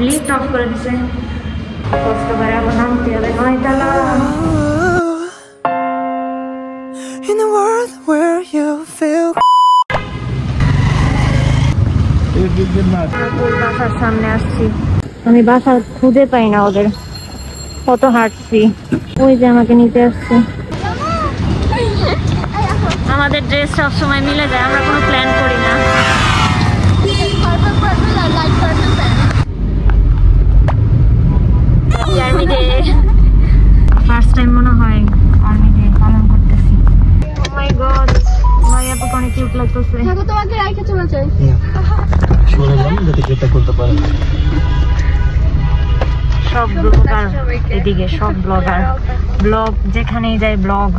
Lift of করে দিছে, কষ্ট করে আবার নামতে হবে 9 তলা। In a world where you feel বাসার সামনে আসছি, আমি বাসা খুঁজে পাই না, ওদের কত হাঁটছি, ওই যে আমাকে নিতে আসছে। আমাদের ড্রেস সব সময় মিলে যায়, আমরা কোনো প্ল্যান করি না। আর্মি ডে ফার্স্ট টাইম মনে হয় আর্মি ডে পালন করতেছি। ও মাই গড, মাইয়া তো অনেক কিউট লাগতেছে। দেখো তোমাকে রাইখে চলে যাই। শুনলাম যাতে এটা করতে পারে। সব ব্লগার এদিকে, সব ব্লগার, ব্লগ যেখানেই যায় ব্লগ।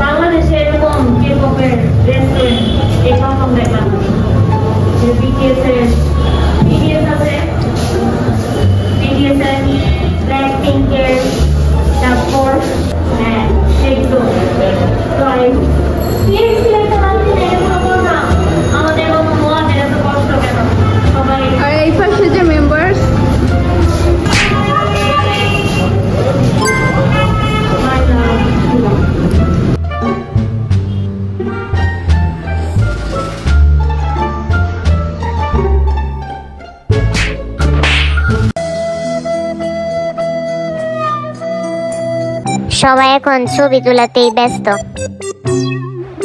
বাংলাদেশে এরকম কে-পপের রেস্টুরেন্ট এই প্রথম দেখলাম। BTS আছে, BTS এর ব্ল্যাকপিঙ্ক এর, তারপর হ্যাঁ সেগুলো আমাদের মহাদের এত কষ্ট কেন সবাই। আর এই পাশে যে মেম্বার্স সবাই এখন ছবি তোলাতেই ব্যস্ত।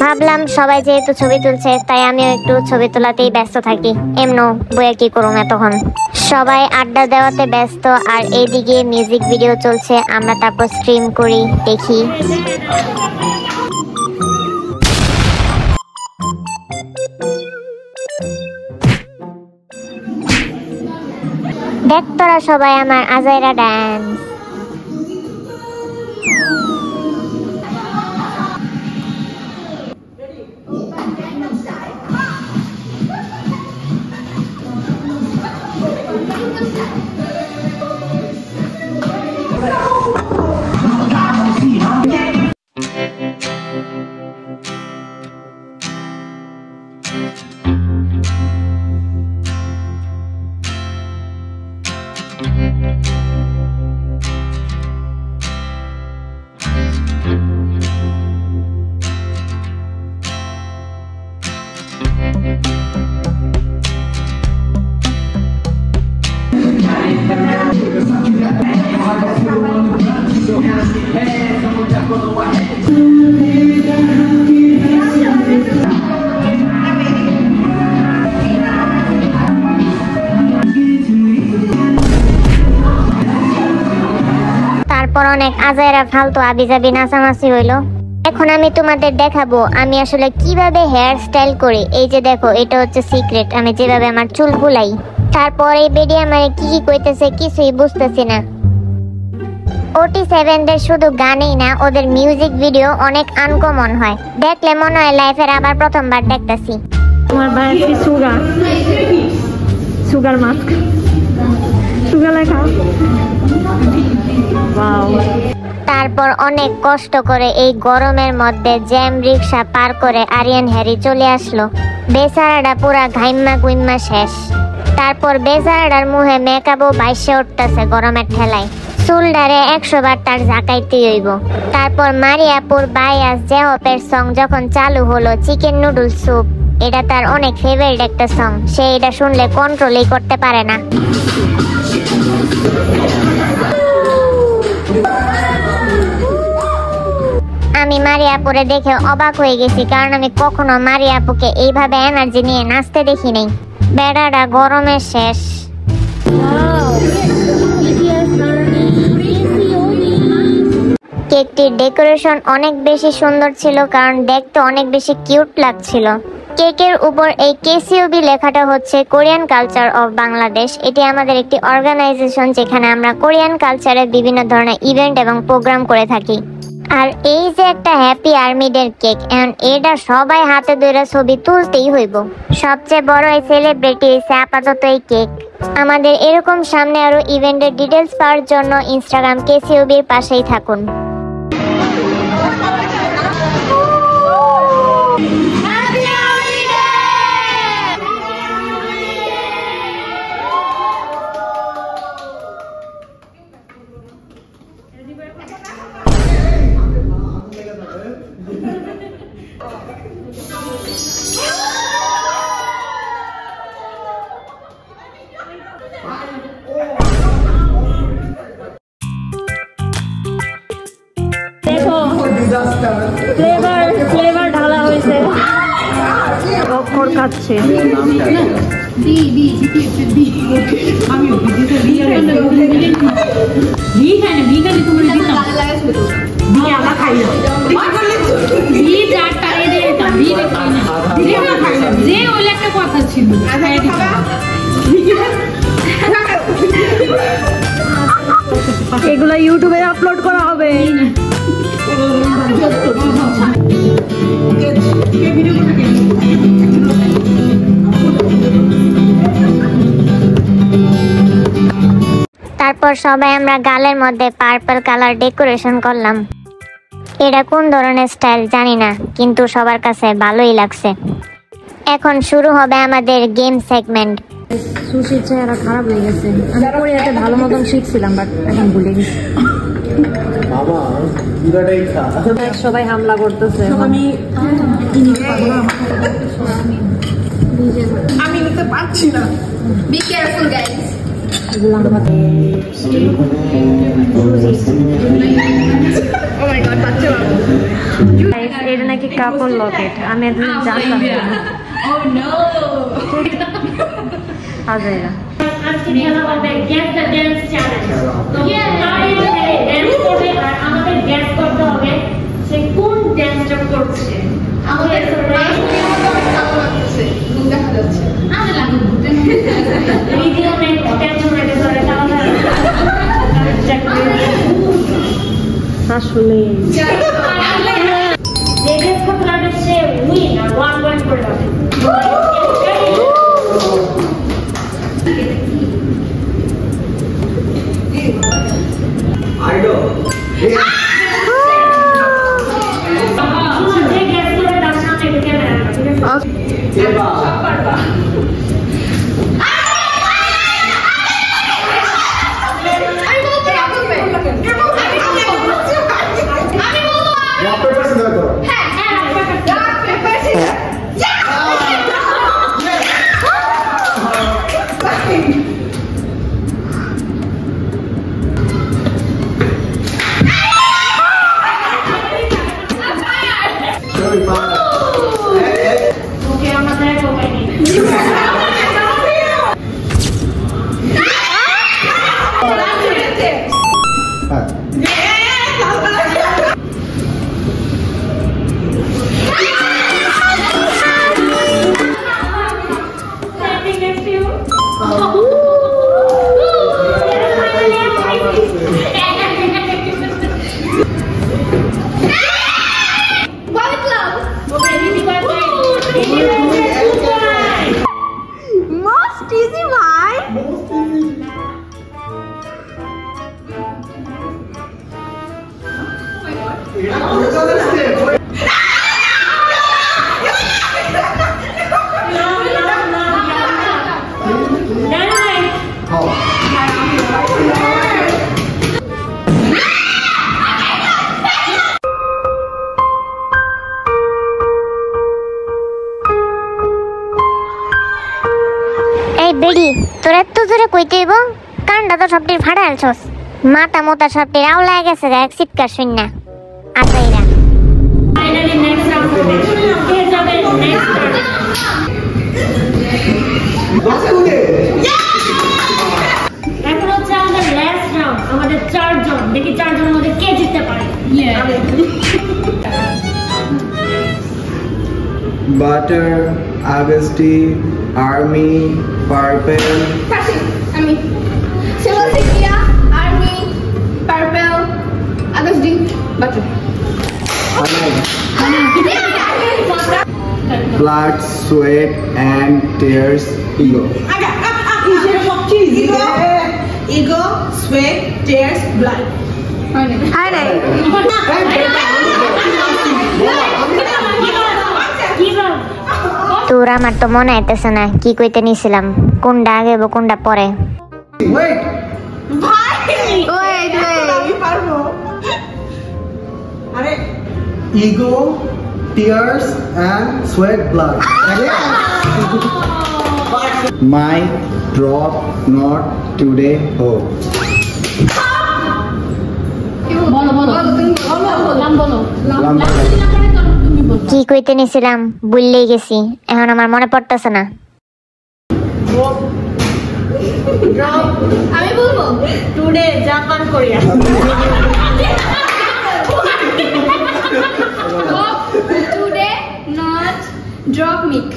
ভাবলাম সবাই যেহেতু ছবি তুলছে তাই আমিও একটু ছবি তোলাতেই ব্যস্ত থাকি। এমনো বইয়া কি করুম এতক্ষণ। সবাই আড্ডা দেওয়াতে ব্যস্ত, আর এইদিকে মিউজিক ভিডিও চলছে, আমরা তারপর স্ট্রিম করি, দেখি। দেখ তোরা সবাই আমার আজাইরা ডান্স। তারপর অনেক আজাইরা ফালতু আবিজাবি নাচানাচি হইলো। এখন আমি তোমাদের দেখাবো আমি আসলে কিভাবে হেয়ার স্টাইল করি। এই যে দেখো, এটা হচ্ছে সিক্রেট, আমি যেভাবে আমার চুল বুলাই। তারপর এই বেডি আমার কি কি কইতেছে কিছুই বুঝতেছি না। OT7 দের শুধু গানই না, ওদের মিউজিক ভিডিও অনেক আনকমন হয়, দেখলে মনে হয় লাইফের আবার প্রথমবার দেখতেছি। তোমার ভাই সুগার মাস্ক, সুগার লেখা। ওয়াও। তারপর অনেক কষ্ট করে এই গরমের মধ্যে জ্যাম রিক্সা পার করে আরিয়ান হ্যারি চলে আসলো। বেচারাটা পুরা ঘাইম্মা গুইম্মা শেষ। তারপর বেচারাটার মুখে মেকআপও বাইশে উঠতেছে গরমের ঠেলায়। চুলডারে 100 বার তার ঝাঁকাইতেই হইব। তারপর মারিয়াপুর বায়াস জেহপের সং যখন চালু হলো, চিকেন নুডল স্যুপ, এটা তার অনেক ফেভারিট একটা সং। সে এটা শুনলে কন্ট্রোলই করতে পারে না। আমি মারিয়াপুরে দেখে অবাক হয়ে গেছি, কারণ আমি কখনো মারিয়াপুকে এইভাবে এনার্জি নিয়ে নাচতে দেখি নাই। বেড়াটা গরমে শেষ। কেকটির ডেকোরেশন অনেক বেশি সুন্দর ছিল, কারণ দেখতে অনেক বেশি কিউট লাগছিল। কেকের উপর এই কেসিওবি লেখাটা হচ্ছে কোরিয়ান কালচার অফ বাংলাদেশ। এটি আমাদের একটি অর্গানাইজেশন যেখানে আমরা কোরিয়ান কালচারের বিভিন্ন ধরনের ইভেন্ট এবং প্রোগ্রাম করে থাকি। আর এই যে একটা হ্যাপি আর্মি ডের কেক, এন্ড এটা সবাই হাতে ধরে ছবি তুলতেই হইব। সবচেয়ে বড় এই সেলিব্রিটি হইছে আপাতত এই কেক। আমাদের এরকম সামনে আরো ইভেন্টের ডিটেলস পাওয়ার জন্য ইনস্টাগ্রাম কেসিওবির পাশেই থাকুন। ফ্লেভার ঢালা হয়েছে, অক্ষর খাচ্ছে। এগুলো ইউটিউবে আপলোড করা হবে। তারপর সবাই আমরা গালের মধ্যে পার্পল কালার ডেকোরেশন করলাম। এটা কোন ধরনের স্টাইল জানি না, কিন্তু সবার কাছে ভালোই লাগছে। এখন শুরু হবে আমাদের গেম সেগমেন্ট। সুশির চেহারা খারাপ হয়ে গেছে। আমি কোরিয়াতে ভালো মতন শিখছিলাম, বাট এখন ভুলে গেছি। সবাই হামলা করতেছে। আমি নিতে পারছি না। Be careful guys. এটা নাকি কাপল লকেট, আমি একদম জানতাম না। আজাইরা আজকে খেলা হবে গেস দ্য ড্যান্স চ্যালেঞ্জ। তো ড্যান্স করবে আর আমাদের গেস করতে হবে সে কোন ড্যান্সটা করছে। আমাদের দেখা যাচ্ছে আরে লাগবে ভিডিও নেক্সট টেনশন হয়ে ধরে তাহলে আসলে যে গেস করতে পারবে সে উইন আর 1 পয়েন্ট করে পাবে। বেড়ি তোর এত জোরে কইতে হইব? কানটা তো সবটির ফাড়া আলছস, মাথা মোতা সবটির আউলায় গেছে এক চিৎকার শুন না। আচ্ছা ফাইনালি নেক্সট রাউন্ড হবে কে যাবে নেক্সট এখন হচ্ছে আমাদের লাস্ট রাউন্ড। আমাদের 4 জন, দেখি 4 জনের মধ্যে কে জিততে পারে। Butter, Agasti, Army, Purple. Passing. I mean, Celestia, Army, Purple, Agasti, Butter. Blood, Sweat and Tears, Ego. Ego, Sweat, Tears, Blood. তোর আমার তো মনে আইতেছে না কি কইতে নিছিলাম, কোনটা আগে বা কোনটা পরে। Wait! Ego, Tears and Sweat, Blood. My drop not today hope. কি কইতে নিছিলাম ভুললেই গেছি, এখন আমার মনে পড়তেছে না। আমি বলবো today Japan Korea today not drop mic.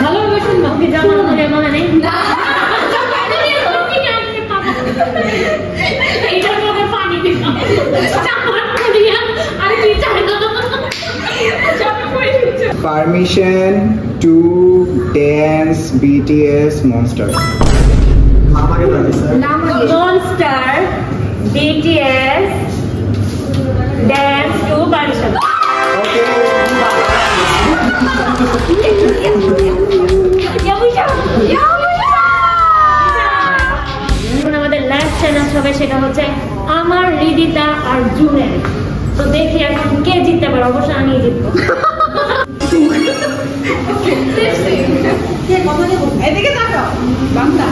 ভালো বসুন বাকি জাপান কোরিয়া মনে নেই এইটার মধ্যে পানি দিলাম জাপান কোরিয়া আর কি চাই না Permission to dance BTS Monster. Monster BTS dance to permission. এখন আমাদের লাস্ট চ্যালেঞ্জ হবে, সেটা হচ্ছে আমার রিদিতা আর জুনের। তো দেখি এখন কে জিততে পারে, অবশ্যই আমি জিতবো। এদিকে তাকাও বাংলা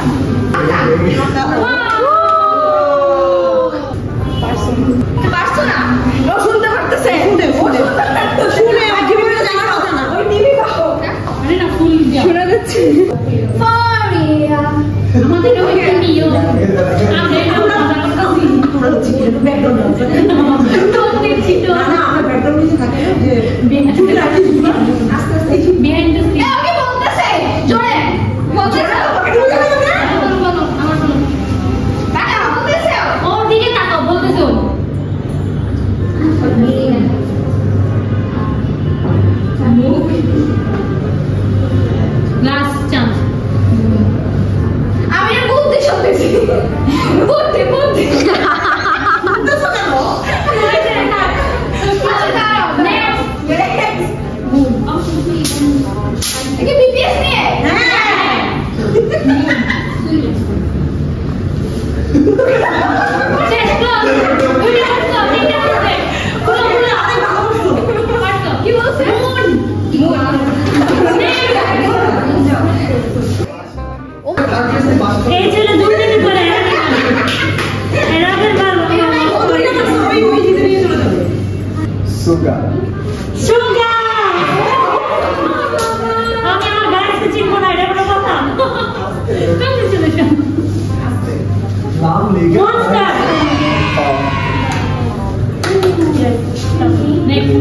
পারছো না? ও শুনতে পারতেছে শুনে জীবনে জানার কথা না ওই টিভি পাও আরে না ফুল দিয়া শোনা যাচ্ছে Faria. আমাদের একটা নিয়ম, আমরা ব্যাকগ্রাউন্ড তো ছিল না আমরা ব্যাকগ্রাউন্ড নিচে থাকে যে চুল রাখিস আস্তে আস্তে বিহাইন্ড দ্য সিন। ওকে বলতেছে জোরে বলতেছে বলো আমার শোনো, টাকা বলতেছে ওর দিকে তাকাও, বলতেছো লাস্ট চান্স। আমি আর বলতে শুনতেছি বলতে বলতে এটা বিপিএস নিয়ে শেষ কর ওইটা করছো এইটা করবে পুরো পুরো আরে বাবা করছো কি বলছে এই ছেলে দুর্নীতি করে এরাদের ভালো Suga. সুগা আমি আমার গাড়িতে চিনবো না, এটা কোনো কথা? কেমন ছিল এটা? Naam lega. Monster. Next.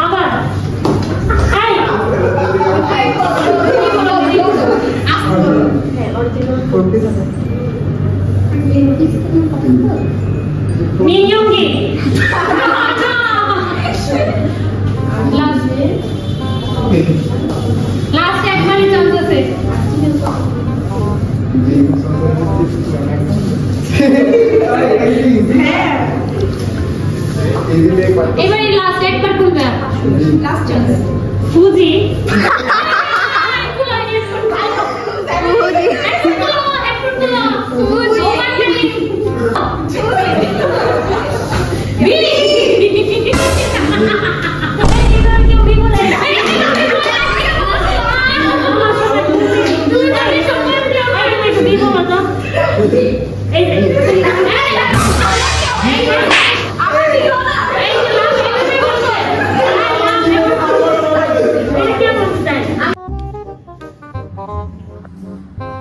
আবার এই মিনিয়ঙ্গি লাস্ট একবারই চান্স আছে। এবারে লাস্ট একবার করবে, লাস্ট চান্স ফুজি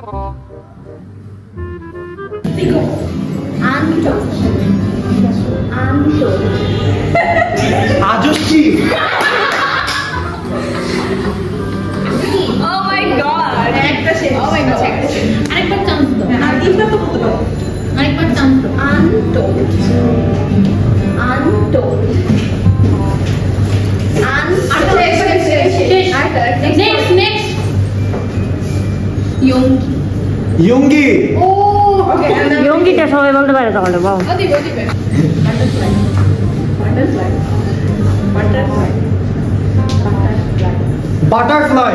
আজস্বী Oh my god! একটা শেষ। Oh my god! আরেকবার চান্স দাও। আর এটা তো বলতে দাও। আরেকবার চান্স দাও। Untold. Untold. Next. ইয়ঙ্গি ইয়ঙ্গিটা সবাই বলতে পারে তাহলে বাও। বাটারফ্লাই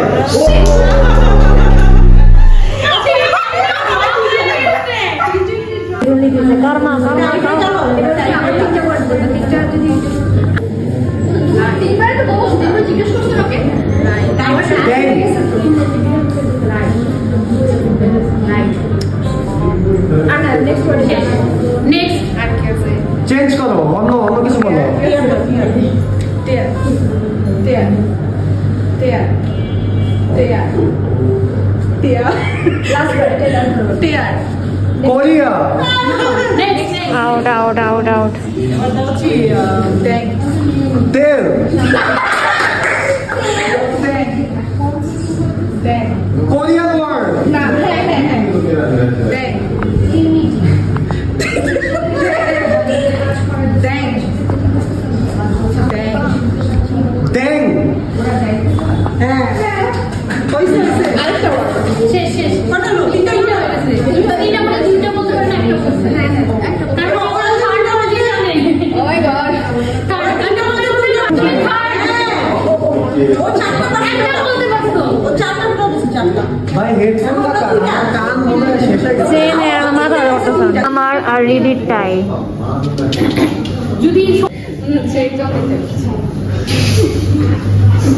কর্মা চেঞ্জ করো অন্য কিছু বলো কোরিয়া আউট তেল কোরিয়ান ওয়ার্ড ড্যাং ভাই হেডফোন কান মনে হয় শেষ হয়ে গেছে আমার আর রিডিট টাই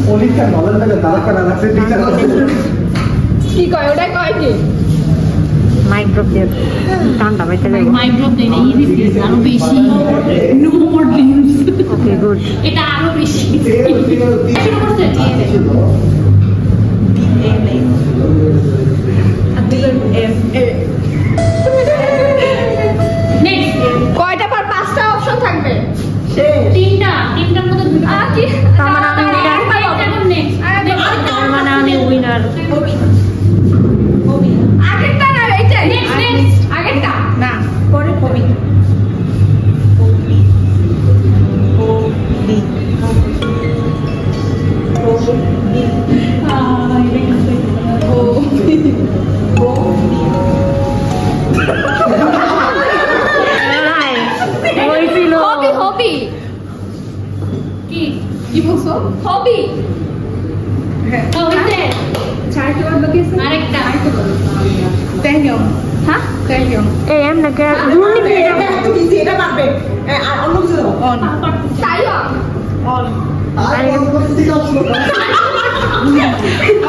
পরীক্ষা নলেজ থেকে দাঁড়া করা আছে টিচার কি কয় ওটা কয় কি মাইক্রোফোন দিয়ে টানটা বাইতে দেব মাইক্রোফোন দেই না ইজি প্লিজ আরো বেশি no more dreams okay good এটা আরো বেশি শুরু করতে নেক্সট কয়টা পর পাঁচটা অপশন থাকবে তিনটার মধ্যে দুটো কি তার মানে আমি উইনার আগেরটা না এইটা আগেরটা না পরে কবি হবি কি বলছো হবি চারটি বার বাকি আছে আরেকটা ট্যাঙ্গিয়ম হ্যাঁ ট্যাঙ্গিয়ম এই এমন কে তুমি যেটা পারবে আর অন্য কিছু দাও অন তাইও অন আর কোন দিকে আসলো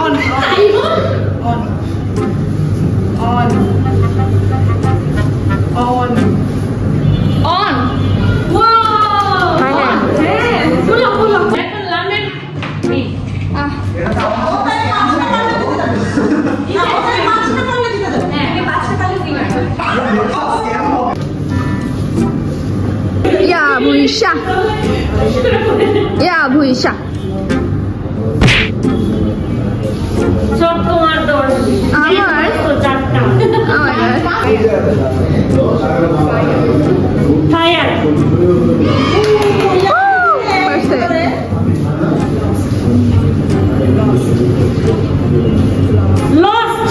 on on on on on final ফুলো এখন লামেন या भूषा সব তোমার দোষ আমার তো চারটা fire lost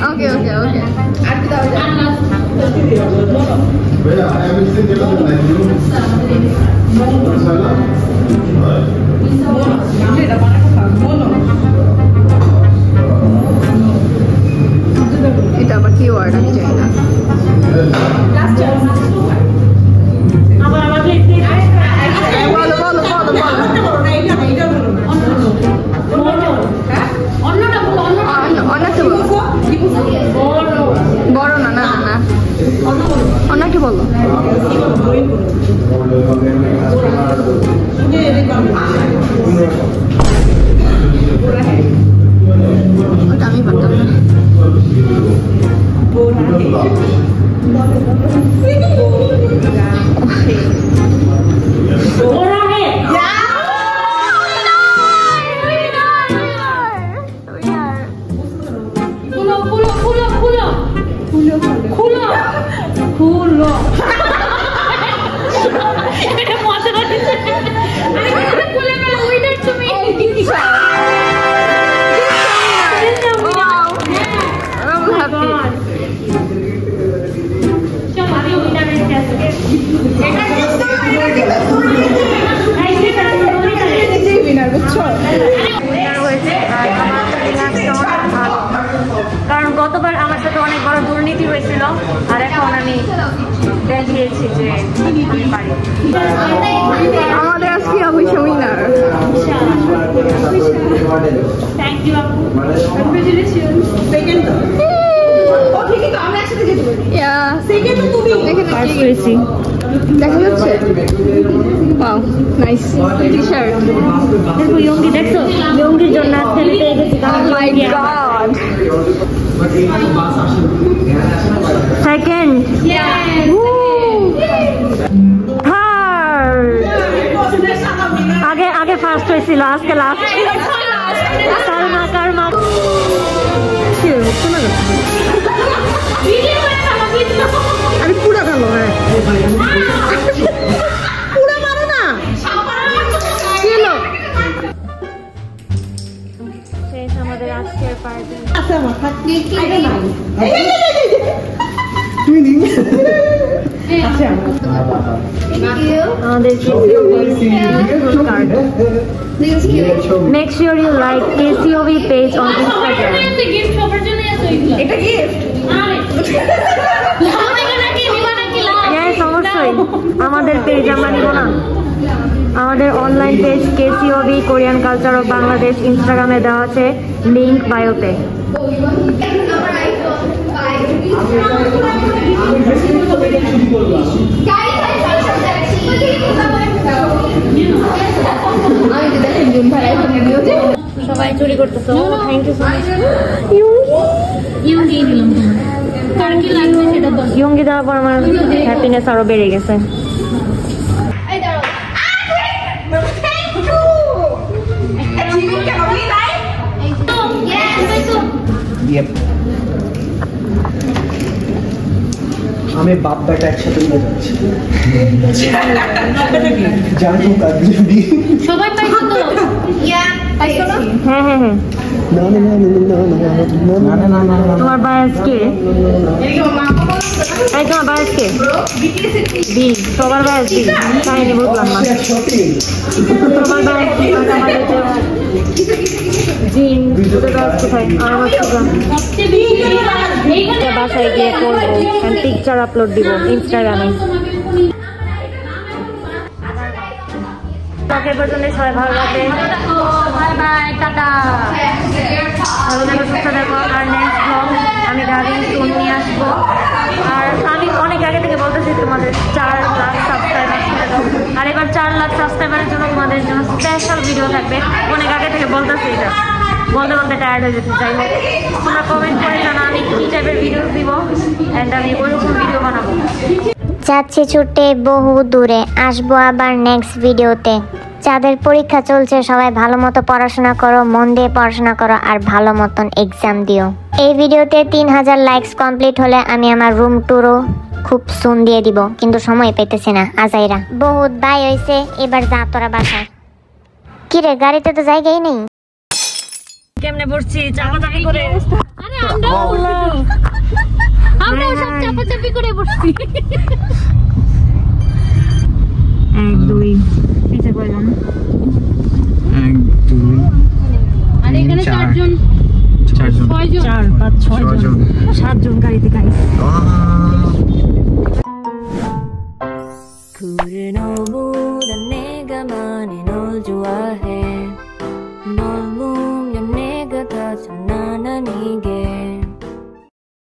okay okay okay भैया I haven't seen it like you. কারণ গতবার আমার সাথে অনেক বড় দুর্নীতি হয়েছিল আর এখন আমি দেখিয়েছি যে আমি পারি। আমাদের আজকে অবশ্য উইনার। থ্যাংক ইউ আপু। কংগ্রেচুলেশনস। সেকেন্ড তো ওকে কিন্তু আমরা একসাথে যেতে পারি। ইয়া সেকেন্ড তো তুমি ফার্স্ট হয়েছি। দেখা যাচ্ছে? Wow nice T-shirt. দেখো ইয়ঙ্গি দেখছো? ইয়ঙ্গির জন্য আজকে আমি পেয়ে গেছি। My god. সেকেন্ড। আগে ফার্স্ট হয়েছিল, আজকে লাস্ট। কারমা আমি পুরা গেল। হ্যাঁ পুরা মারো না। চলো শেষ আমাদের আজকের পার্টি। আচ্ছা আমার থাকলে কি না আচ্ছা আমাদের Make sure you like KCOV page on Instagram. Gift সবার জন্য আছে এগুলো। এটা গিফট। Yes, অবশ্যই আমাদের পেজ আমরা নিব না। আমাদের online page KCOV Korean culture of Bangladesh ইনস্টাগ্রামে দেওয়া আছে, লিংক বায়োতে। সবাই চুরি করতেছো। Thank you so much. ইউঙ্গি দিলাম তোমার। কার কি লাগবে সেটা বল। ইয়ঙ্গি দেওয়ার পর আমার হ্যাপিনেস আরো বেড়ে গেছে। আমি বাপ বেটা একসাথে নিয়ে যাচ্ছি। জানো কাজী সবাই পাইছো তো? পাইছো না? হ্যাঁ হ্যাঁ হ্যাঁ। না না না না না না না। তোমার বায়াস কে? এই তোমার বায়াস কে? বি। সবার বায়াস বি। কাহিনী বুঝলাম না। তোমার বায়াস কি? জিন। তোদের বায়াস কোথায়? আমার সবচেয়ে বেশি বাসায় গিয়ে করবো, আমি পিকচার আপলোড দিব ইনস্টাগ্রামে। পর্যন্ত সবাই ভালো লাগবে। Bye bye, tata. ভালো দেখো, সুস্থ দেখো। আর নেক্সট ব্লগ আমি গাড়ি টুন নিয়ে আসবো। আর আমি অনেক আগে থেকে বলতেছি তোমাদের 4 লাখ সাবস্ক্রাইবার ছিল, আর এবার 4 লাখ সাবস্ক্রাইবারের জন্য তোমাদের জন্য স্পেশাল ভিডিও থাকবে। অনেক আগে থেকে বলতেছি, এটা বলতে বলতে টায়ার্ড হয়ে যেতে। যাই হোক, তোমরা কমেন্ট করে জানো আমি কী টাইপের ভিডিও দিব, অ্যান্ড আমি ওইরকম ভিডিও বানাবো। যাচ্ছি ছুটে বহু দূরে, আসবো আবার নেক্সট ভিডিওতে। যাদের পরীক্ষা চলছে সবাই ভালো মতো পড়াশোনা করো, মন দিয়ে পড়াশোনা করো, আর ভালো মতন এক্সাম দিও। এই ভিডিওতে 3000 লাইকস কমপ্লিট হলে আমি আমার রুম ট্যুরও খুব সুন দিয়ে দিব, কিন্তু সময় পেতেছি না। আজাইরা বহুত বাই হয়েছে, এবার যা তোরা বাসায়। কিরে গাড়িতে তো জায়গাই নেই। কেমনে বসছি চাপাচাপি করে? আরে আমরা সব চাপাচাপি করে বসছি। 1 2 পিছে কয়জন? 1 2 আর এখানে 4 জন 4 জন 6 জন 4 5 6 জন 7 জন গাড়িতে গাইস।